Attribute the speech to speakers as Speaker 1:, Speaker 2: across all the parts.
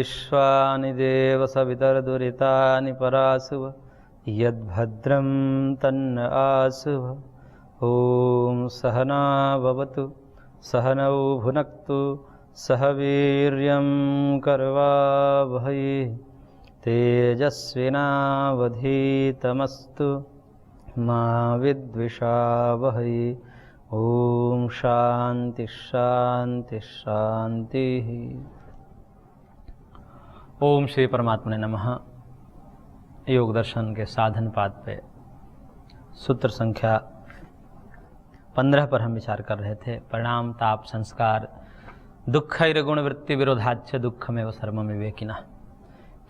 Speaker 1: विश्वानि देव सवितर्दुरितानि परासुव यद्भद्रं तन्न आसुव। ॐ सहना भवतु सहनौ भुनक्तु सह वीर्यं करवावहै तेजस्विनावधीतमस्तु मा विद्विषावहै। ओम शांति शांति शांति। ओम श्री परमात्मने नमः। योग दर्शन के साधन पाद पे सूत्र संख्या 15 पर हम विचार कर रहे थे। परिणाम ताप संस्कार दुःखैर गुण वृत्ति विरोधाच्य दुःखमेव सर्वम विवेकिनः,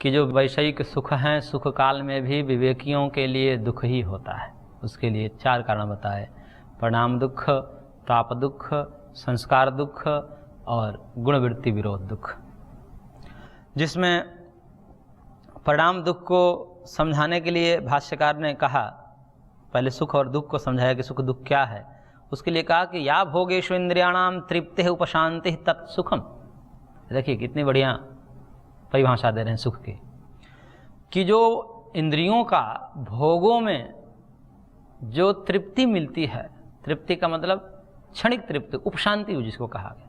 Speaker 1: कि जो वैषयिक सुख हैं सुख काल में भी विवेकियों के लिए दुख ही होता है। उसके लिए 4 कारण बताए: परिणाम दुख, ताप दुख, संस्कार दुख और गुणवृत्ति विरोध दुख। जिसमें परिणाम दुख को समझाने के लिए भाष्यकार ने कहा, पहले सुख और दुख को समझाया कि सुख दुख क्या है। उसके लिए कहा कि या भोगेषु इंद्रियाणाम तृप्तिः उपशांतिः तत्सुखम। देखिए कितनी बढ़िया परिभाषा दे रहे हैं सुख की, कि जो इंद्रियों का भोगों में जो तृप्ति मिलती है, तृप्ति का मतलब क्षणिक तृप्ति, उपशांति जिसको कहा गया,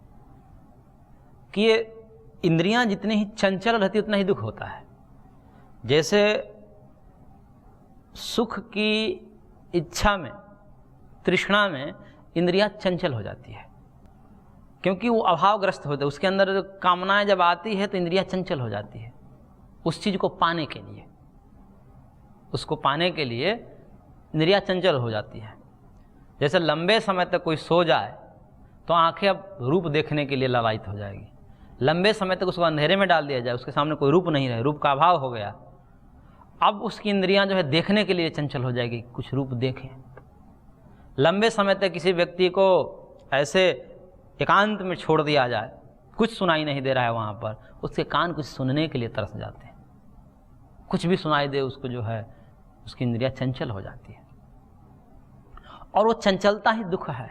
Speaker 1: कि ये इंद्रियां जितनी ही चंचल रहती उतना ही दुख होता है। जैसे सुख की इच्छा में, तृष्णा में इंद्रियां चंचल हो जाती है, क्योंकि वो अभावग्रस्त होते हैं। उसके अंदर कामनाएं जब आती है तो इंद्रियां चंचल हो जाती है उस चीज को पाने के लिए। उसको पाने के लिए इंद्रियां चंचल हो जाती है। जैसे लंबे समय तक कोई सो जाए तो आंखें अब रूप देखने के लिए ललायित हो जाएगी। लंबे समय तक उसको अंधेरे में डाल दिया जाए, उसके सामने कोई रूप नहीं रहे, रूप का अभाव हो गया, अब उसकी इंद्रियां जो है देखने के लिए चंचल हो जाएगी, कुछ रूप देखें। लंबे समय तक किसी व्यक्ति को ऐसे एकांत में छोड़ दिया जाए, कुछ सुनाई नहीं दे रहा है वहाँ पर, उसके कान कुछ सुनने के लिए तरस जाते हैं। कुछ भी सुनाई दे उसको, जो है उसकी इंद्रियां चंचल हो जाती है। और वो चंचलता ही दुख है।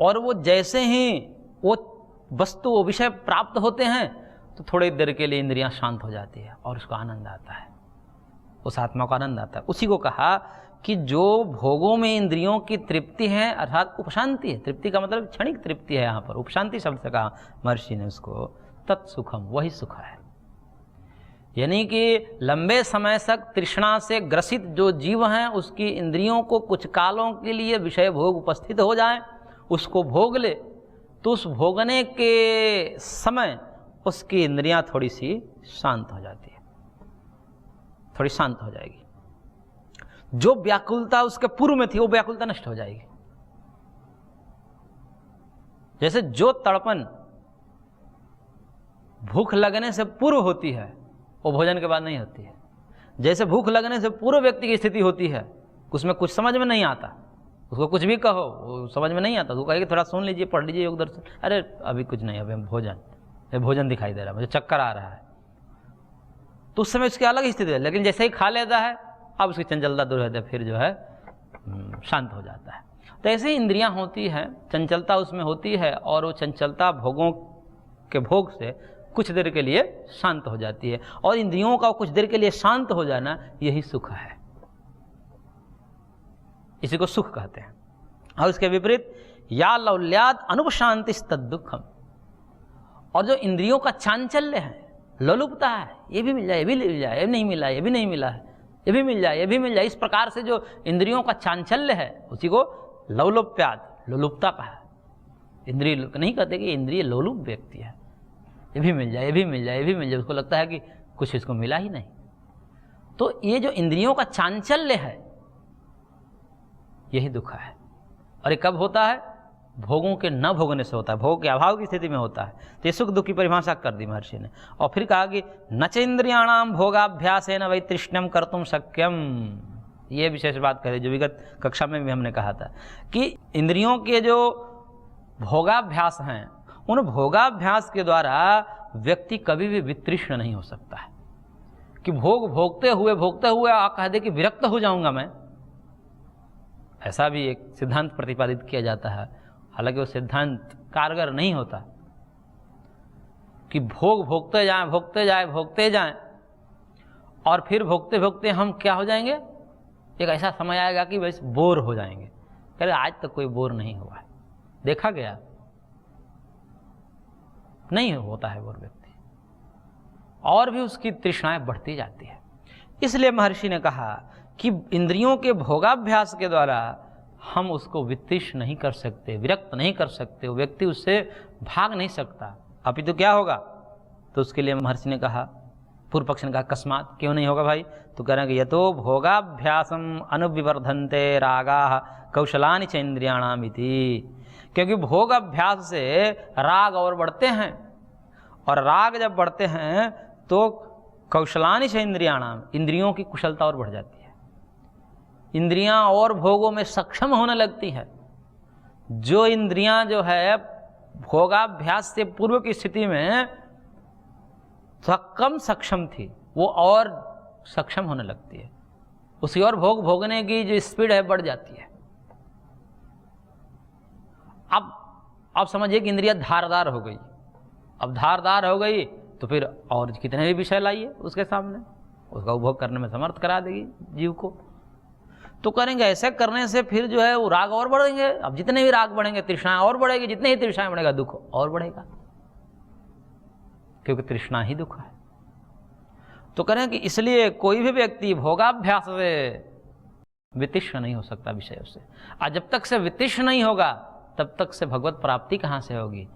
Speaker 1: और वो जैसे ही वो वस्तु, वो विषय प्राप्त होते हैं तो थोड़ी देर के लिए इंद्रियां शांत हो जाती है और उसको आनंद आता है, उस आत्मा को आनंद आता है। उसी को कहा कि जो भोगों में इंद्रियों की तृप्ति है अर्थात उपशांति है। तृप्ति का मतलब क्षणिक तृप्ति है, यहाँ पर उपशांति शब्द से कहा महर्षि ने उसको, तत्सुखम, वही सुख है। यानी कि लंबे समय तक तृष्णा से ग्रसित जो जीव हैं उसकी इंद्रियों को कुछ कालों के लिए विषय भोग उपस्थित हो जाए, उसको भोग ले, तो उस भोगने के समय उसकी इंद्रियां थोड़ी सी शांत हो जाती है, थोड़ी शांत हो जाएगी। जो व्याकुलता उसके पूर्व में थी वो व्याकुलता नष्ट हो जाएगी। जैसे जो तड़पन भूख लगने से पूर्व होती है वो भोजन के बाद नहीं होती है। जैसे भूख लगने से पूर्व व्यक्ति की स्थिति होती है, उसमें कुछ समझ में नहीं आता, उसको कुछ भी कहो वो समझ में नहीं आता, तो कहेगी थोड़ा सुन लीजिए, पढ़ लीजिए योग दर्शन, अरे अभी कुछ नहीं, अभी भोजन दिखाई दे रहा है, मुझे चक्कर आ रहा है, तो उस समय उसकी अलग स्थिति है। लेकिन जैसे ही खा लेता है अब उसकी चंचलता दूर रहती है, फिर जो है शांत हो जाता है। तो ऐसे ही इंद्रियां होती हैं, चंचलता उसमें होती है, और वो चंचलता भोगों के भोग से कुछ देर के लिए शांत हो जाती है। और इंद्रियों का कुछ देर के लिए शांत हो जाना यही सुख है, इसी को सुख कहते हैं। और उसके विपरीत या लौल्याद अनुपशांति तद्दुखम, और जो इंद्रियों का चांचल्य है, लोलुपता है, ये भी मिल जाए, ये भी मिल जाए, ये नहीं मिला, ये भी नहीं मिला है, ये भी मिल जाए, ये भी मिल जाए, इस प्रकार से जो इंद्रियों का चांचल्य है उसी को लौलुप्याद, लोलुपता कहा। इंद्रिय नहीं कहते कि इंद्रिय लोलुप व्यक्ति है, ये भी मिल जाए, ये भी मिल जाए, ये भी मिल जाए, उसको लगता है कि कुछ इसको मिला ही नहीं। तो ये जो इंद्रियों का चांचल्य है यही दुख है। और ये कब होता है? भोगों के न भोगने से होता है, भोग के अभाव की स्थिति में होता है। तो ये सुख दुख की परिभाषा कर दी महर्षि ने। और फिर कहा कि न च इंद्रियाणाम भोगाभ्यासेन वै तृष्ण्यम कर्तुम शक्यम। ये विशेष बात करें जो विगत कक्षा में भी हमने कहा था कि इंद्रियों के जो भोगाभ्यास हैं उन भोगाभ्यास के द्वारा व्यक्ति कभी भी वितृष्ण नहीं हो सकता है कि भोग भोगते हुए आप कह दे कि विरक्त हो जाऊंगा मैं। ऐसा भी एक सिद्धांत प्रतिपादित किया जाता है, हालांकि वो सिद्धांत कारगर नहीं होता, कि भोग भोगते जाएं, भोगते जाएं, भोगते जाएं, और फिर भोगते भोगते हम क्या हो जाएंगे, एक ऐसा समय आएगा कि बस बोर हो जाएंगे। कह रहे आज तक कोई बोर नहीं हुआ है, देखा गया नहीं होता है बोर व्यक्ति, और भी उसकी तृष्णाएं बढ़ती जाती है। इसलिए महर्षि ने कहा कि इंद्रियों के भोगाभ्यास के द्वारा हम उसको वित्तिष्ट नहीं कर सकते, विरक्त नहीं कर सकते, वो व्यक्ति उससे भाग नहीं सकता। अपितु क्या होगा, तो उसके लिए महर्षि ने कहा, पूर्व पक्ष ने कहा अकस्मात क्यों नहीं होगा भाई, तो कह रहे हैं कि यतो भोगाभ्यासम अनुविवर्धन्ते रागाः कौशलानि च इंद्रियाणाम इति, क्योंकि भोगाभ्यास से राग और बढ़ते हैं, और राग जब बढ़ते हैं तो कौशलानि च इंद्रियाणाम, इंद्रियों की कुशलता और बढ़ जाती है, इंद्रियां और भोगों में सक्षम होने लगती है। जो इंद्रियां जो है भोगाभ्यास से पूर्व की स्थिति में कम सक्षम थी, वो और सक्षम होने लगती है, उसी और भोग भोगने की जो स्पीड है बढ़ जाती है। अब समझिए कि इंद्रिया धारदार हो गई, अब धारदार हो गई तो फिर और कितने भी विषय लाइए उसके सामने, उसका उपभोग करने में समर्थ करा देगी जीव को। तो करेंगे ऐसे करने से फिर जो है वो राग और बढ़ेंगे, अब जितने भी राग बढ़ेंगे तृष्णा और बढ़ेगी, जितने ही तृष्णा बढ़ेगा दुख और बढ़ेगा, क्योंकि तृष्णा ही दुख है। तो करें कि इसलिए कोई भी व्यक्ति भोगाभ्यास से वितिष्ठ नहीं हो सकता विषयों से, और जब तक से वितिष्ठ नहीं होगा तब तक से भगवत प्राप्ति कहाँ से होगी,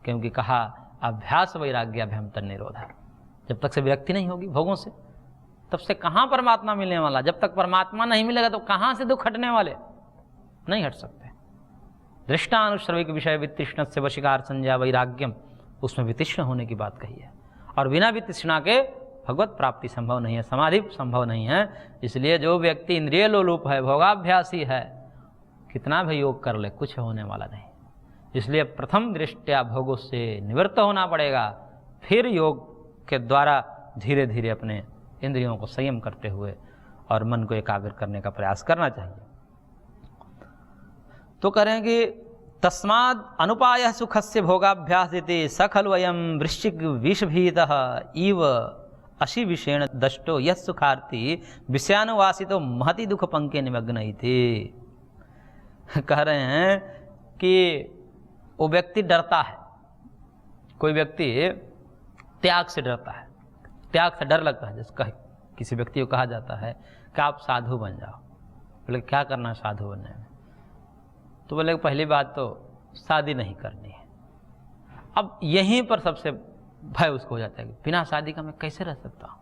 Speaker 1: क्योंकि कहा अभ्यास वैराग्याभ्याम तन्निरोधा, जब तक से विरक्ति नहीं होगी भोगों से तब से कहाँ परमात्मा मिलने वाला, जब तक परमात्मा नहीं मिलेगा तो कहाँ से दुख हटने वाले, नहीं हट सकते। दृष्टानुश्रविक विषय वितृष्ण से वशिकार संज्ञा वैराग्यम, उसमें वितृष्ण होने की बात कही है, और बिना वितृष्णा के भगवत प्राप्ति संभव नहीं है, समाधि संभव नहीं है। इसलिए जो व्यक्ति इंद्रिय लोलुप है, भोगाभ्यासी है, कितना भी योग कर ले कुछ होने वाला नहीं। इसलिए प्रथम दृष्टया भोगों से निवृत्त होना पड़ेगा, फिर योग के द्वारा धीरे धीरे अपने इंद्रियों को संयम करते हुए और मन को एकाग्र करने का प्रयास करना चाहिए। तो करेंगे तस्माद् अनुपायः सुखस्य भोगाभ्यास इति स खलु अयं वृश्चिक विषभीतः इव अशी विषेण दष्टो यः सुखार्थी विषयानुवासितो महति दुख पंके निमग्न इति। कह रहे हैं कि वो व्यक्ति डरता है, कोई व्यक्ति त्याग से डरता है, त्याग से डर लगता है। जैसे किसी व्यक्ति को कहा जाता है कि आप साधु बन जाओ, बोले क्या करना है साधु बनने में, तो बोले पहली बात तो शादी नहीं करनी है। अब यहीं पर सबसे भय उसको हो जाता है कि बिना शादी का मैं कैसे रह सकता हूँ,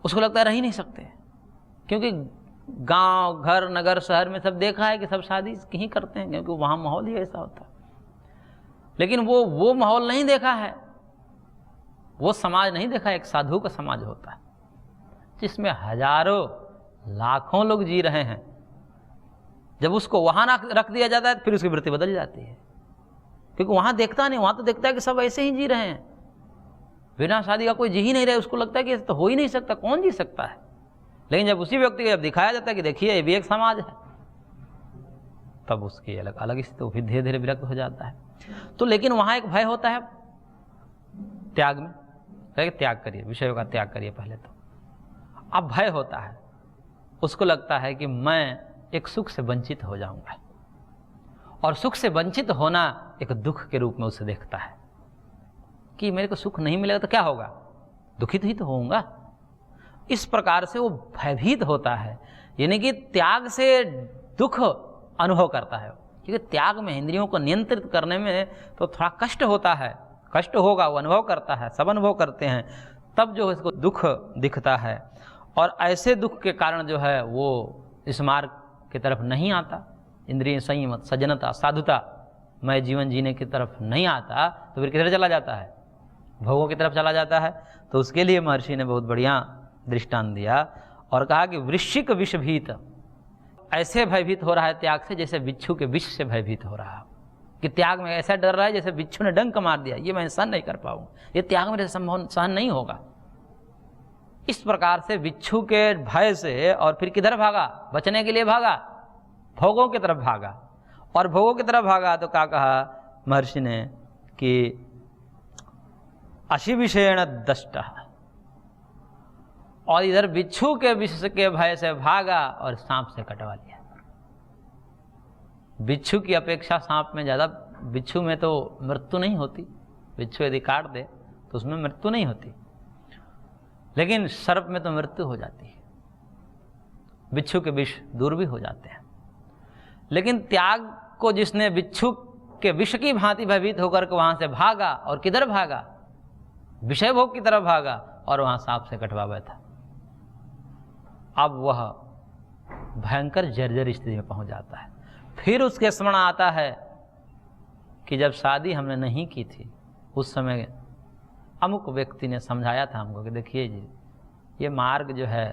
Speaker 1: उसको लगता है रह ही नहीं सकते, क्योंकि गांव घर नगर शहर में सब देखा है कि सब शादी ही करते हैं, क्योंकि वहाँ माहौल ही ऐसा होता है। लेकिन वो माहौल नहीं देखा है, वो समाज नहीं देखा, एक साधु का समाज होता है जिसमें हजारों लाखों लोग जी रहे हैं। जब उसको वहाँ रख दिया जाता है तो फिर उसकी वृत्ति बदल जाती है, क्योंकि वहाँ देखता नहीं, वहाँ तो देखता है कि सब ऐसे ही जी रहे हैं, बिना शादी का कोई जी ही नहीं रहे, उसको लगता है कि ऐसा तो हो ही नहीं सकता, कौन जी सकता है। लेकिन जब उसी व्यक्ति को जब दिखाया जाता है कि देखिए ये भी एक समाज है, तब उसकी अलग अलग स्थिति, तो फिर धीरे धीरे विरक्त हो जाता है। तो लेकिन वहाँ एक भय होता है त्याग में, त्याग करिए, विषयों का त्याग करिए पहले तो। अब भय होता है, उसको लगता है कि मैं एक सुख से वंचित हो जाऊंगा, और सुख से वंचित होना एक दुख के रूप में उसे देखता है कि मेरे को सुख नहीं मिलेगा तो क्या होगा, दुखित ही तो होऊंगा। इस प्रकार से वो भयभीत होता है, यानी कि त्याग से दुख अनुभव करता है, क्योंकि त्याग में इंद्रियों को नियंत्रित करने में तो थोड़ा कष्ट होता है, कष्ट होगा, वो अनुभव करता है, सब अनुभव करते हैं, तब जो इसको दुख दिखता है। और ऐसे दुख के कारण जो है वो इस मार्ग की तरफ नहीं आता, इंद्रिय संयम, सज्जनता, साधुता, मैं जीवन जीने की तरफ नहीं आता, तो फिर किधर चला जाता है, भोगों की तरफ चला जाता है। तो उसके लिए महर्षि ने बहुत बढ़िया दृष्टांत दिया और कहा कि वृश्चिक विषभीत, ऐसे भयभीत हो रहा है त्याग से जैसे बिच्छू के विष से भयभीत हो रहा है, कि त्याग में ऐसा डर रहा है जैसे बिच्छू ने डंक मार दिया, ये मैं सहन नहीं कर पाऊंगा, ये त्याग मेरे संभव सहन नहीं होगा। इस प्रकार से बिच्छू के भय से और फिर किधर भागा, बचने के लिए भागा, भोगों की तरफ भागा। और भोगों की तरफ भागा तो क्या कहा महर्षि ने कि अशी विषेण दष्टः, और इधर बिच्छू के विष के भय से भागा और सांप से कटवा लिया। बिच्छू की अपेक्षा सांप में ज़्यादा, बिच्छू में तो मृत्यु नहीं होती, बिच्छू यदि काट दे तो उसमें मृत्यु नहीं होती, लेकिन सर्प में तो मृत्यु हो जाती है। बिच्छू के विष दूर भी हो जाते हैं, लेकिन त्याग को जिसने बिच्छू के विष की भांति भयभीत होकर के वहां से भागा, और किधर भागा? विषय भोग की तरफ भागा, और वहां सांप से कटवा बैठा। अब वह भयंकर जर्जर स्थिति में पहुंच जाता है। फिर उसके स्मरण आता है कि जब शादी हमने नहीं की थी उस समय अमुक व्यक्ति ने समझाया था हमको कि देखिए जी, ये मार्ग जो है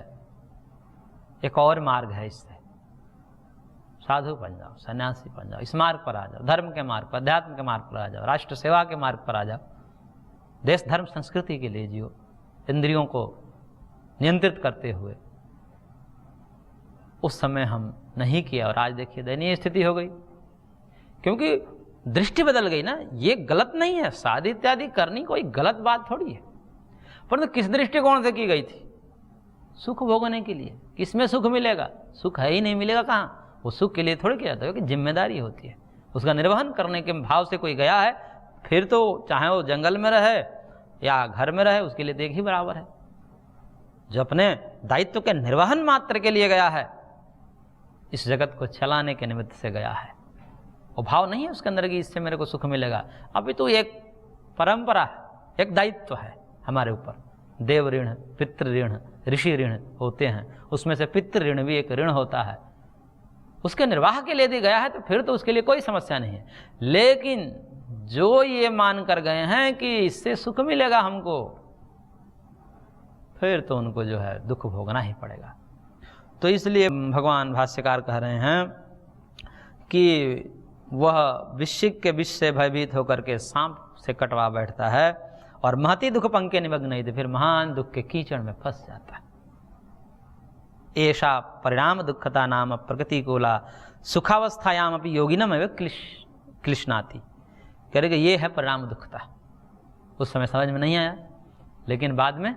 Speaker 1: एक और मार्ग है, इससे साधु बन जाओ, सन्यासी बन जाओ, इस मार्ग पर आ जाओ, धर्म के मार्ग पर, अध्यात्म के मार्ग पर आ जाओ, राष्ट्र सेवा के मार्ग पर आ जाओ, देश धर्म संस्कृति के लिए जियो, इंद्रियों को नियंत्रित करते हुए। उस समय हम नहीं किया और आज देखिए दयनीय स्थिति हो गई, क्योंकि दृष्टि बदल गई ना। ये गलत नहीं है, शादी इत्यादि करनी कोई गलत बात थोड़ी है, परंतु किस दृष्टिकोण से की गई थी? सुख भोगने के लिए। किसमें सुख मिलेगा? सुख है ही नहीं, मिलेगा कहाँ? वो सुख के लिए थोड़ी किया जाता है कि जिम्मेदारी होती है, उसका निर्वहन करने के भाव से कोई गया है, फिर तो चाहे वो जंगल में रहे या घर में रहे, उसके लिए तो एक ही बराबर है। जो अपने दायित्व के निर्वहन मात्र के लिए गया है, इस जगत को चलाने के निमित्त से गया है, वो भाव नहीं है उसके अंदर कि इससे मेरे को सुख मिलेगा। अभी तो एक परंपरा है, एक दायित्व है हमारे ऊपर। देव ऋण, पितृ ऋण, ऋषि ऋण होते हैं, उसमें से पितृ ऋण भी एक ऋण होता है। उसके निर्वाह के लिए यदि गया है तो फिर तो उसके लिए कोई समस्या नहीं है। लेकिन जो ये मान कर गए हैं कि इससे सुख मिलेगा हमको, फिर तो उनको जो है दुख भोगना ही पड़ेगा। तो इसलिए भगवान भाष्यकार कह रहे हैं कि वह वृश्चिक के विष से भयभीत होकर के सांप से कटवा बैठता है और महती दुख पंके निमग्न नहीं थे, फिर महान दुख के कीचड़ में फंस जाता है। ऐसा परिणाम दुखता नाम प्रकृतिकूला सुखावस्थायाम अपनी योगिनम एवं क्लिश्नाति। कह रहे कि ये है परिणाम दुखता। उस समय समझ में नहीं आया, लेकिन बाद में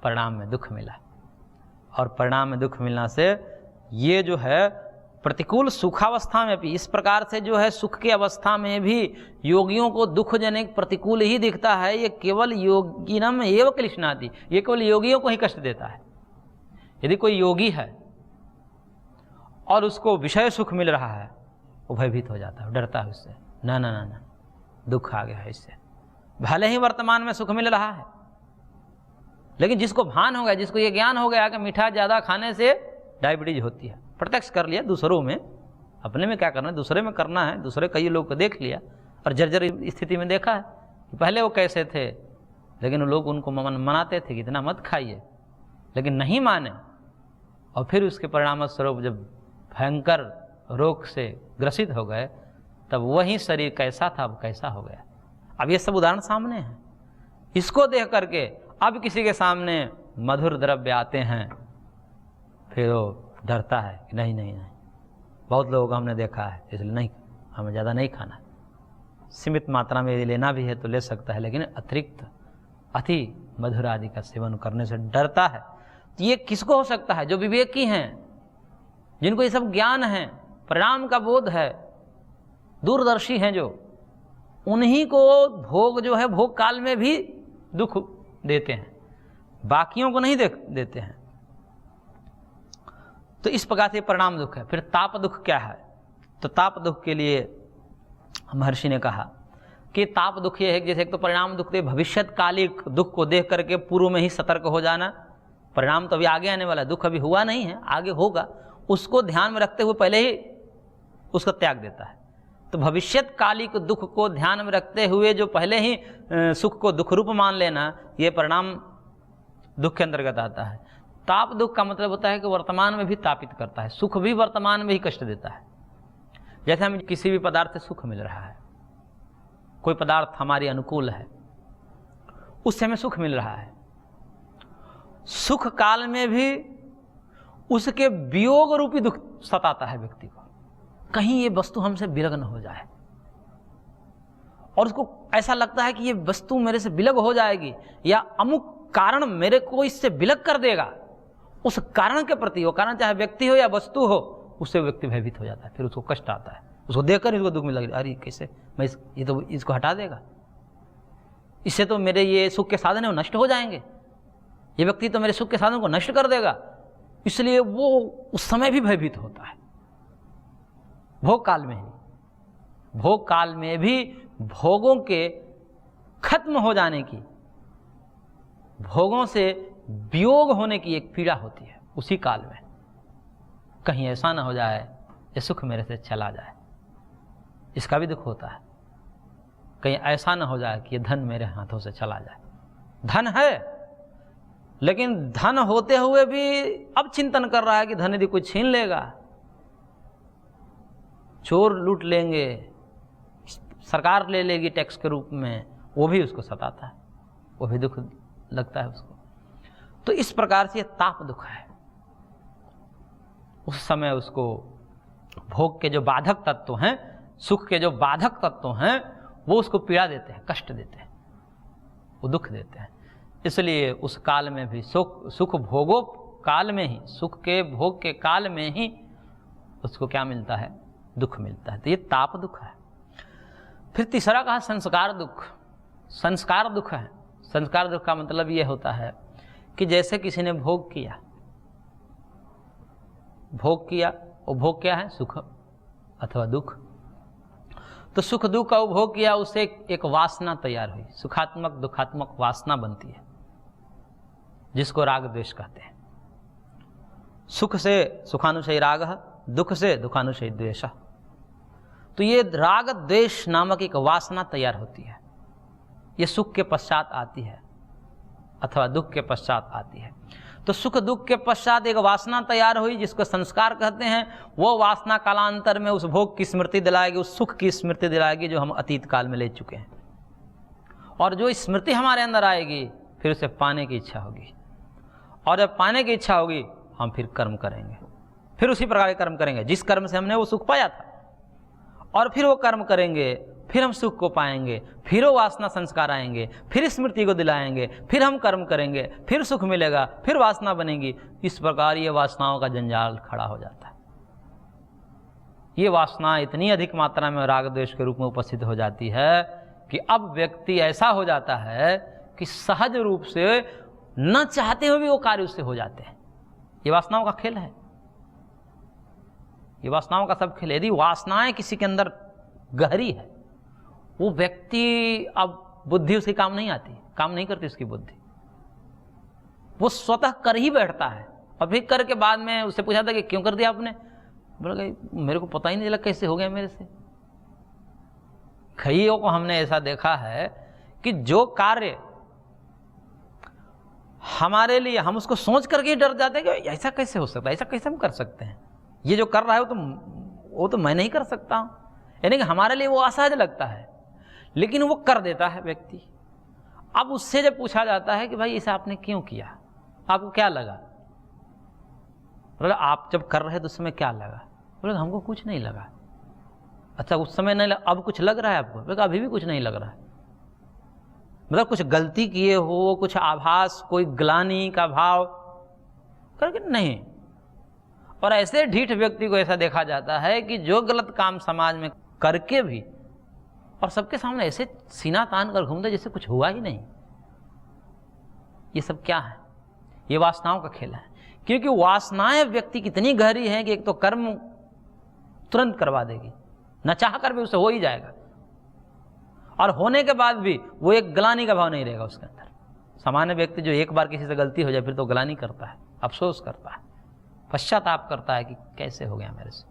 Speaker 1: परिणाम में दुख मिला, और परिणाम में दुख मिलने से ये जो है प्रतिकूल सुखावस्था में भी इस प्रकार से जो है सुख की अवस्था में भी योगियों को दुखजनक प्रतिकूल ही दिखता है। ये केवल योगिनम एवं क्लिश्नाति, ये केवल योगियों को ही कष्ट देता है। यदि कोई योगी है और उसको विषय सुख मिल रहा है, वो भयभीत हो जाता है, डरता है उससे, ना ना ना ना दुख आ गया है इससे। भले ही वर्तमान में सुख मिल रहा है, लेकिन जिसको भान हो गया, जिसको ये ज्ञान हो गया कि मीठा ज़्यादा खाने से डायबिटीज होती है, प्रत्यक्ष कर लिया दूसरों में, अपने में क्या करना है, दूसरे में करना है। दूसरे कई लोग को देख लिया और जर्जर स्थिति में देखा है कि पहले वो कैसे थे, लेकिन लोग उनको मनाते थे कि इतना मत खाइए, लेकिन नहीं माने, और फिर उसके परिणाम स्वरूप जब भयंकर रोग से ग्रसित हो गए, तब वही शरीर कैसा था अब कैसा हो गया। अब ये सब उदाहरण सामने हैं। इसको देख करके अब किसी के सामने मधुर द्रव्य आते हैं, फिर वो डरता है कि नहीं नहीं नहीं, बहुत लोगों को हमने देखा है, इसलिए नहीं, हमें ज़्यादा नहीं खाना, सीमित मात्रा में यदि लेना भी है तो ले सकता है, लेकिन अतिरिक्त अति मधुर आदि का सेवन करने से डरता है। तो ये किसको हो सकता है? जो विवेकी हैं, जिनको ये सब ज्ञान है, परिणाम का बोध है, दूरदर्शी हैं, जो उन्हीं को भोग जो है भोग काल में भी दुख देते हैं, बाकियों को नहीं देते हैं। तो इस प्रकार से परिणाम दुख है। फिर ताप दुख क्या है? तो ताप दुख के लिए महर्षि ने कहा कि ताप दुख ये है कि जैसे एक तो परिणाम दुख थे, भविष्यत्कालिक दुख को देख करके पूर्व में ही सतर्क हो जाना। परिणाम तो अभी आगे आने वाला है, दुख अभी हुआ नहीं है, आगे होगा, उसको ध्यान में रखते हुए पहले ही उसका त्याग देता है। तो भविष्यत्कालिक दुख को ध्यान में रखते हुए जो पहले ही सुख को दुख रूप मान लेना, ये परिणाम दुख के अंतर्गत आता है। ताप दुख का मतलब होता है कि वर्तमान में भी तापित करता है, सुख भी वर्तमान में ही कष्ट देता है। जैसे हमें किसी भी पदार्थ से सुख मिल रहा है, कोई पदार्थ हमारे अनुकूल है, उससे हमें सुख मिल रहा है, सुख काल में भी उसके वियोग रूपी दुख सताता है व्यक्ति को, कहीं ये वस्तु हमसे विलग्न हो जाए। और उसको ऐसा लगता है कि ये वस्तु मेरे से विलग हो जाएगी या अमुक कारण मेरे को इससे विलग कर देगा, उस कारण के प्रति, वो कारण चाहे व्यक्ति हो या वस्तु हो, उससे व्यक्ति भयभीत हो जाता है, फिर उसको कष्ट आता है, उसको देखकर इसको दुख में लग अरे कैसे मैं ये तो इसको हटा देगा, इससे तो मेरे ये सुख के साधन है वो नष्ट हो जाएंगे, ये व्यक्ति तो मेरे सुख के साधन को नष्ट कर देगा, इसलिए वो उस समय भी भयभीत होता है। भोग काल में ही, भोग काल में भी भोगों के खत्म हो जाने की, भोगों से वियोग होने की एक पीड़ा होती है उसी काल में। कहीं ऐसा ना हो जाए ये सुख मेरे से चला जाए, इसका भी दुख होता है। कहीं ऐसा ना हो जाए कि ये धन मेरे हाथों से चला जाए। धन है, लेकिन धन होते हुए भी अब चिंतन कर रहा है कि धन यदि कोई छीन लेगा, चोर लूट लेंगे, सरकार ले लेगी टैक्स के रूप में, वो भी उसको सताता है, वो भी दुख लगता है उसको। तो इस प्रकार से ये ताप दुख है। उस समय उसको भोग के जो बाधक तत्व हैं, सुख के जो बाधक तत्व हैं, वो उसको पीड़ा देते हैं, कष्ट देते हैं, वो दुख देते हैं। इसलिए उस काल में भी सुख भोगो काल में ही, सुख के भोग के काल में ही उसको क्या मिलता है? दुख मिलता है। तो ये ताप दुख है। फिर तीसरा कहा संस्कार दुख। संस्कार दुख है। संस्कार दुख का मतलब ये होता है कि जैसे किसी ने भोग किया, और भोग क्या है? सुख अथवा दुख। तो सुख दुख का उपभोग किया, उससे एक वासना तैयार हुई, सुखात्मक दुखात्मक वासना बनती है, जिसको राग द्वेष कहते हैं। सुख से सुखानुशयी राग, दुख से दुखानुशयी द्वेष। तो ये राग द्वेष नामक एक वासना तैयार होती है। ये सुख के पश्चात आती है अथवा दुख के पश्चात आती है। तो सुख दुख के पश्चात एक वासना तैयार हुई, जिसको संस्कार कहते हैं। वो वासना कालांतर में उस भोग की स्मृति दिलाएगी, उस सुख की स्मृति दिलाएगी जो हम अतीत काल में ले चुके हैं। और जो स्मृति हमारे अंदर आएगी, फिर उसे पाने की इच्छा होगी, और जब पाने की इच्छा होगी हम फिर कर्म करेंगे, फिर उसी प्रकार के कर्म करेंगे जिस कर्म से हमने वो सुख पाया था, और फिर वो कर्म करेंगे, फिर हम सुख को पाएंगे, फिर वो वासना संस्कार आएंगे, फिर स्मृति को दिलाएंगे, फिर हम कर्म करेंगे, फिर सुख मिलेगा, फिर वासना बनेगी। इस प्रकार ये वासनाओं का जंजाल खड़ा हो जाता है। ये वासना इतनी अधिक मात्रा में राग द्वेष के रूप में उपस्थित हो जाती है कि अब व्यक्ति ऐसा हो जाता है कि सहज रूप से न चाहते हुए भी वो कार्य उससे हो जाते हैं। ये वासनाओं का खेल है, ये वासनाओं का सब खेल है। यदि वासनाएं किसी के अंदर गहरी है, वो व्यक्ति अब बुद्धि उसकी काम नहीं आती, काम नहीं करती उसकी बुद्धि, वो स्वतः कर ही बैठता है। और फिर करके बाद में उससे पूछा था कि क्यों कर दिया आपने? बोला मेरे को पता ही नहीं चला कैसे हो गया मेरे से। कईयों को हमने ऐसा देखा है कि जो कार्य हमारे लिए, हम उसको सोच करके ही डर जाते हैं कि ऐसा कैसे हो सकता है, ऐसा कैसे हम कर सकते हैं, ये जो कर रहा है वो तो मैं नहीं कर सकता हूं। यानी कि हमारे लिए वो असहज लगता है, लेकिन वो कर देता है व्यक्ति। अब उससे जब पूछा जाता है कि भाई ऐसा आपने क्यों किया, आपको क्या लगा? बोला आप जब कर रहे तो उस समय क्या लगा? बोला हमको कुछ नहीं लगा। अच्छा उस समय नहीं लगा, अब कुछ लग रहा है आपको? बोला अभी भी कुछ नहीं लग रहा है। मतलब कुछ गलती किए हो, कुछ आभास, कोई ग्लानि का भाव करके नहीं। और ऐसे ढीठ व्यक्ति को ऐसा देखा जाता है कि जो गलत काम समाज में करके भी और सबके सामने ऐसे सीना तान कर घूमते जैसे कुछ हुआ ही नहीं। ये सब क्या है? ये वासनाओं का खेल है। क्योंकि वासनाएं व्यक्ति कितनी गहरी हैं कि एक तो कर्म तुरंत करवा देगी, न चाह कर भी उसे हो ही जाएगा, और होने के बाद भी वो एक ग्लानि का भाव नहीं रहेगा उसके अंदर। सामान्य व्यक्ति जो एक बार किसी से गलती हो जाए फिर तो ग्लानि करता है, अफसोस करता है, पश्चाताप करता है कि कैसे हो गया मेरे से,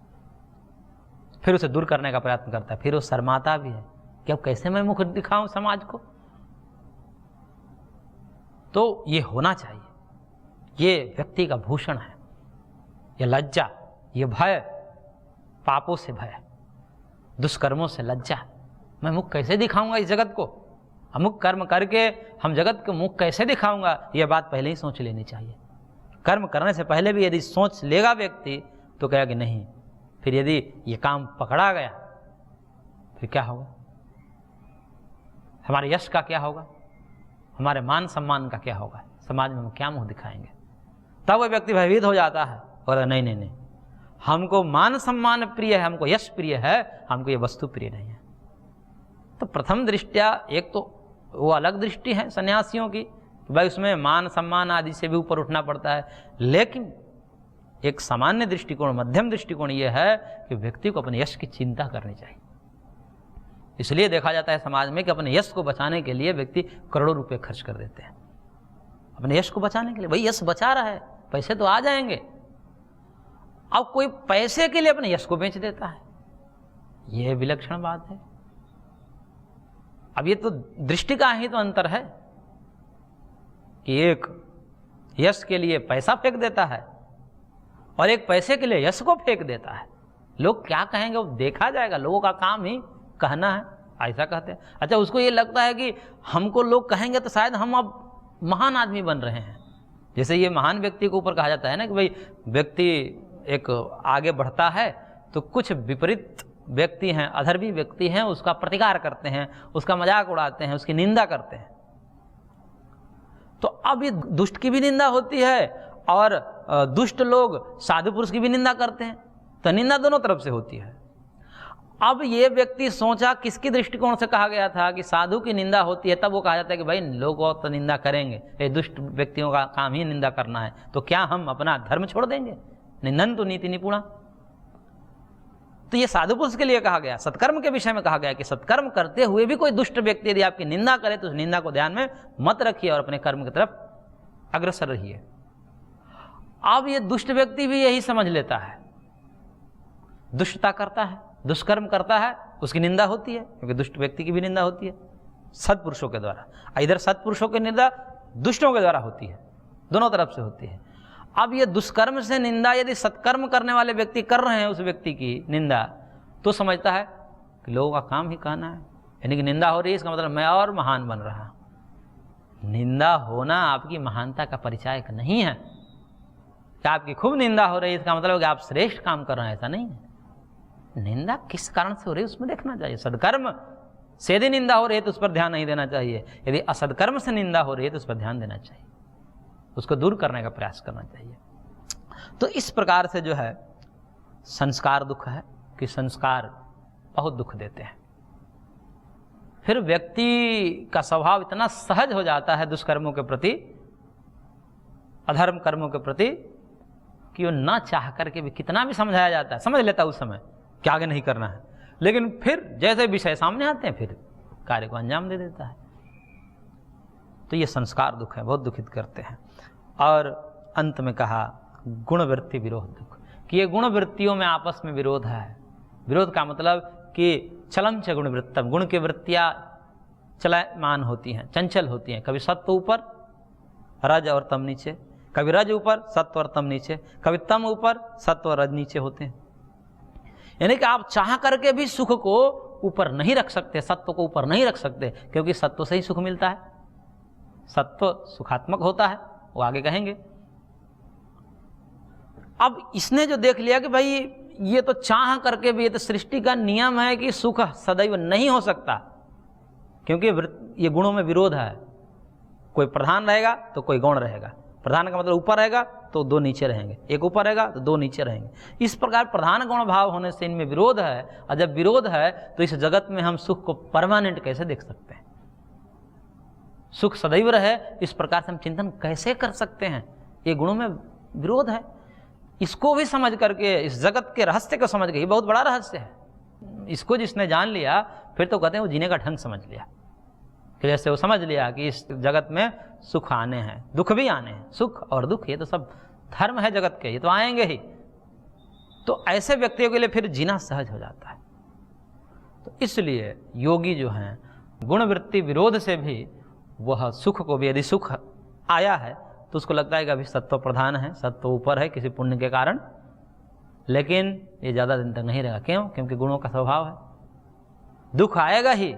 Speaker 1: फिर उसे दूर करने का प्रयत्न करता है, फिर वो शर्माता भी है कि अब कैसे मैं मुख दिखाऊं समाज को। तो ये होना चाहिए, ये व्यक्ति का भूषण है, ये लज्जा, ये भय, पापों से भय, दुष्कर्मों से लज्जा। मैं मुख कैसे दिखाऊंगा इस जगत को, अमुक कर्म करके हम जगत को मुख कैसे दिखाऊंगा, यह बात पहले ही सोच लेनी चाहिए। कर्म करने से पहले भी यदि सोच लेगा व्यक्ति तो कहेगा कि नहीं, फिर यदि ये काम पकड़ा गया फिर क्या होगा? हमारे यश का क्या होगा, हमारे मान सम्मान का क्या होगा, समाज में हम क्या मुंह दिखाएंगे। तब वह व्यक्ति भयभीत हो जाता है और नहीं नहीं नहीं, हमको मान सम्मान प्रिय है, हमको यश प्रिय है, हमको ये वस्तु प्रिय नहीं है। तो प्रथम दृष्टया एक तो वो अलग दृष्टि है सन्यासियों की, भाई उसमें मान सम्मान आदि से भी ऊपर उठना पड़ता है। लेकिन एक सामान्य दृष्टिकोण, मध्यम दृष्टिकोण ये है कि व्यक्ति को अपने यश की चिंता करनी चाहिए। इसलिए देखा जाता है समाज में कि अपने यश को बचाने के लिए व्यक्ति करोड़ों रुपए खर्च कर देते हैं अपने यश को बचाने के लिए। भाई यश बचा रहा है, पैसे तो आ जाएंगे। अब कोई पैसे के लिए अपने यश को बेच देता है, यह विलक्षण बात है। अब ये तो दृष्टि का ही तो अंतर है कि एक यश के लिए पैसा फेंक देता है और एक पैसे के लिए यश को फेंक देता है। लोग क्या कहेंगे वो देखा जाएगा, लोगों का काम ही कहना है, ऐसा कहते हैं। अच्छा, उसको ये लगता है कि हमको लोग कहेंगे तो शायद हम अब महान आदमी बन रहे हैं। जैसे ये महान व्यक्ति के ऊपर कहा जाता है ना कि भाई व्यक्ति एक आगे बढ़ता है तो कुछ विपरीत व्यक्ति हैं, अधर्मी व्यक्ति हैं, उसका प्रतिकार करते हैं, उसका मजाक उड़ाते हैं, उसकी निंदा करते हैं। तो अब ये दुष्ट की भी निंदा होती है और दुष्ट लोग साधु पुरुष की भी निंदा करते हैं, तो निंदा दोनों तरफ से होती है। अब ये व्यक्ति सोचा, किसकी दृष्टिकोण से कहा गया था कि साधु की निंदा होती है, तब वो कहा जाता है कि भाई लोग तो निंदा करेंगे, ये दुष्ट व्यक्तियों का काम ही निंदा करना है, तो क्या हम अपना धर्म छोड़ देंगे? निंदन तो नीति निपुणा। तो ये साधु पुरुष के लिए कहा गया। सत्कर्म के विषय में कहा गया कि सत्कर्म करते हुए भी कोई दुष्ट व्यक्ति यदि आपकी निंदा करे तो उस निंदा को ध्यान में मत रखिए और अपने कर्म की तरफ अग्रसर रहिए। अब ये दुष्ट व्यक्ति भी यही समझ लेता है, दुष्टता करता है, दुष्कर्म करता है, उसकी निंदा होती है, क्योंकि दुष्ट व्यक्ति की भी निंदा होती है सत्पुरुषों के द्वारा। इधर सत्पुरुषों की निंदा दुष्टों के द्वारा होती है, दोनों तरफ से होती है। अब ये दुष्कर्म से निंदा यदि सत्कर्म करने वाले व्यक्ति कर रहे हैं उस व्यक्ति की निंदा, तो समझता है कि लोगों का काम ही कहना है, यानी कि निंदा हो रही है, इसका मतलब मैं और महान बन रहा हूं। निंदा होना आपकी महानता का परिचायक नहीं है। क्या आपकी खूब निंदा हो रही है इसका मतलब कि आप श्रेष्ठ काम कर रहे हैं, ऐसा नहीं है। निंदा किस कारण से हो रही है उसमें देखना चाहिए। सदकर्म से यदि निंदा हो रही है तो उस पर ध्यान नहीं देना चाहिए, यदि असदकर्म से निंदा हो रही है तो उस पर ध्यान देना चाहिए, उसको दूर करने का प्रयास करना चाहिए। तो इस प्रकार से जो है संस्कार दुख है कि संस्कार बहुत दुख देते हैं। फिर व्यक्ति का स्वभाव इतना सहज हो जाता है दुष्कर्मों के प्रति, अधर्म कर्मों के प्रति, कि वो ना चाह करके भी कितना भी समझाया जाता है, समझ लेता है उस समय कि आगे नहीं करना है, लेकिन फिर जैसे विषय सामने आते हैं फिर कार्य को अंजाम दे देता है। तो ये संस्कार दुख है, बहुत दुखित करते हैं। और अंत में कहा गुणवृत्ति विरोध दुख, कि ये गुणवृत्तियों में आपस में विरोध है। विरोध का मतलब कि चलम च गुणवृत्तम, गुण की वृत्तियाँ चलमान होती हैं, चंचल होती हैं। कभी सत्व ऊपर, रज और तम नीचे, कभी रज ऊपर, सत्व और तम नीचे, कभी तम ऊपर, सत्व और रज नीचे होते हैं। यानी कि आप चाह करके भी सुख को ऊपर नहीं रख सकते, सत्व को ऊपर नहीं रख सकते, क्योंकि सत्व से ही सुख मिलता है, सत्व सुखात्मक होता है, वो आगे कहेंगे। अब इसने जो देख लिया कि भाई ये तो चाह करके भी, ये तो सृष्टि का नियम है कि सुख सदैव नहीं हो सकता, क्योंकि ये गुणों में विरोध है। कोई प्रधान रहेगा तो कोई गौण रहेगा। प्रधान का मतलब ऊपर रहेगा तो दो नीचे रहेंगे, एक ऊपर रहेगा तो दो नीचे रहेंगे। इस प्रकार प्रधान गौण भाव होने से इनमें विरोध है, और जब विरोध है तो इस जगत में हम सुख को परमानेंट कैसे देख सकते हैं? सुख सदैव रहे इस प्रकार से हम चिंतन कैसे कर सकते हैं? ये गुणों में विरोध है। इसको भी समझ करके, इस जगत के रहस्य को समझ के, ये बहुत बड़ा रहस्य है। इसको जिसने जान लिया फिर तो कहते हैं वो जीने का ढंग समझ लिया, कि जैसे वो समझ लिया कि इस जगत में सुख आने हैं, दुख भी आने हैं। सुख और दुख ये तो सब धर्म है जगत के, ये तो आएंगे ही। तो ऐसे व्यक्तियों के लिए फिर जीना सहज हो जाता है। तो इसलिए योगी जो हैं गुणवृत्ति विरोध से भी वह सुख को भी, यदि सुख आया है तो उसको लगता है कि अभी सत्व प्रधान है, सत्व ऊपर है किसी पुण्य के कारण, लेकिन ये ज़्यादा दिन तक नहीं रहेगा। क्यों? क्योंकि गुणों का स्वभाव है। दुख आएगा ही,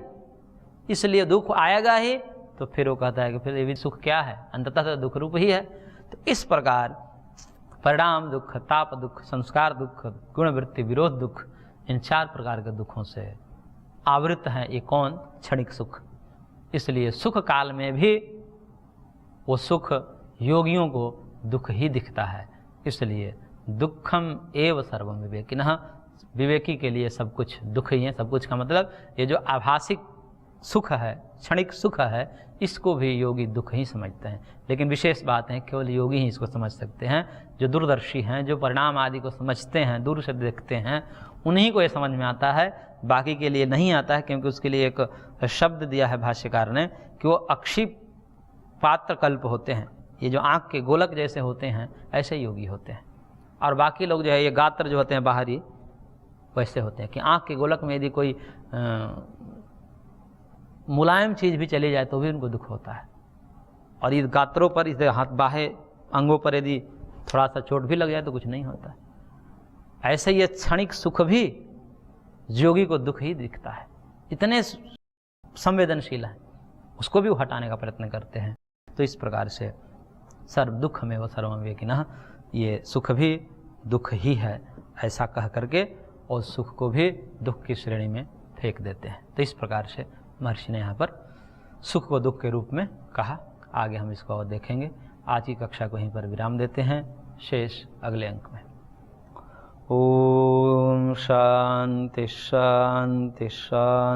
Speaker 1: इसलिए दुख आएगा ही, तो फिर वो कहता है कि फिर ये भी सुख क्या है, अंततः तो दुख रूप ही है। तो इस प्रकार परिणाम दुख, ताप दुख, संस्कार दुख, गुणवृत्ति विरोध दुख, इन चार प्रकार के दुखों से आवृत हैं ये कौन? क्षणिक सुख। इसलिए सुख काल में भी वो सुख योगियों को दुख ही दिखता है। इसलिए दुखम एव सर्वम विवेकिनः, विवेकी के लिए सब कुछ दुख ही है। सब कुछ का मतलब ये जो आभासिक सुख है, क्षणिक सुख है, इसको भी योगी दुख ही समझते हैं। लेकिन विशेष बात है केवल योगी ही इसको समझ सकते हैं। जो दूरदर्शी हैं, जो परिणाम आदि को समझते हैं, दूर से देखते हैं, उन्हीं को ये समझ में आता है, बाकी के लिए नहीं आता है। क्योंकि उसके लिए एक शब्द दिया है भाष्यकार ने कि वो अक्षिप पात्र कल्प होते हैं। ये जो आँख के गोलक जैसे होते हैं ऐसे योगी होते हैं। और बाकी लोग जो है ये गात्र जो होते हैं बाहरी, वैसे होते हैं कि आँख के गोलक में यदि कोई मुलायम चीज़ भी चली जाए तो भी उनको दुख होता है। और इस गात्रों पर, इस हाथ बाहे अंगों पर यदि थोड़ा सा चोट भी लग जाए तो कुछ नहीं होता है। ऐसे ये क्षणिक सुख भी योगी को दुख ही दिखता है। इतने संवेदनशील है, उसको भी वो हटाने का प्रयत्न करते हैं। तो इस प्रकार से सर्व दुख में वो सर्वम विवेकिनः, ये सुख भी दुख ही है ऐसा कह करके और सुख को भी दुख की श्रेणी में फेंक देते हैं। तो इस प्रकार से महर्षि ने यहाँ पर सुख को दुख के रूप में कहा। आगे हम इसको और देखेंगे। आज की कक्षा को यहीं पर विराम देते हैं, शेष अगले अंक में। ओम शांति शांति शांति।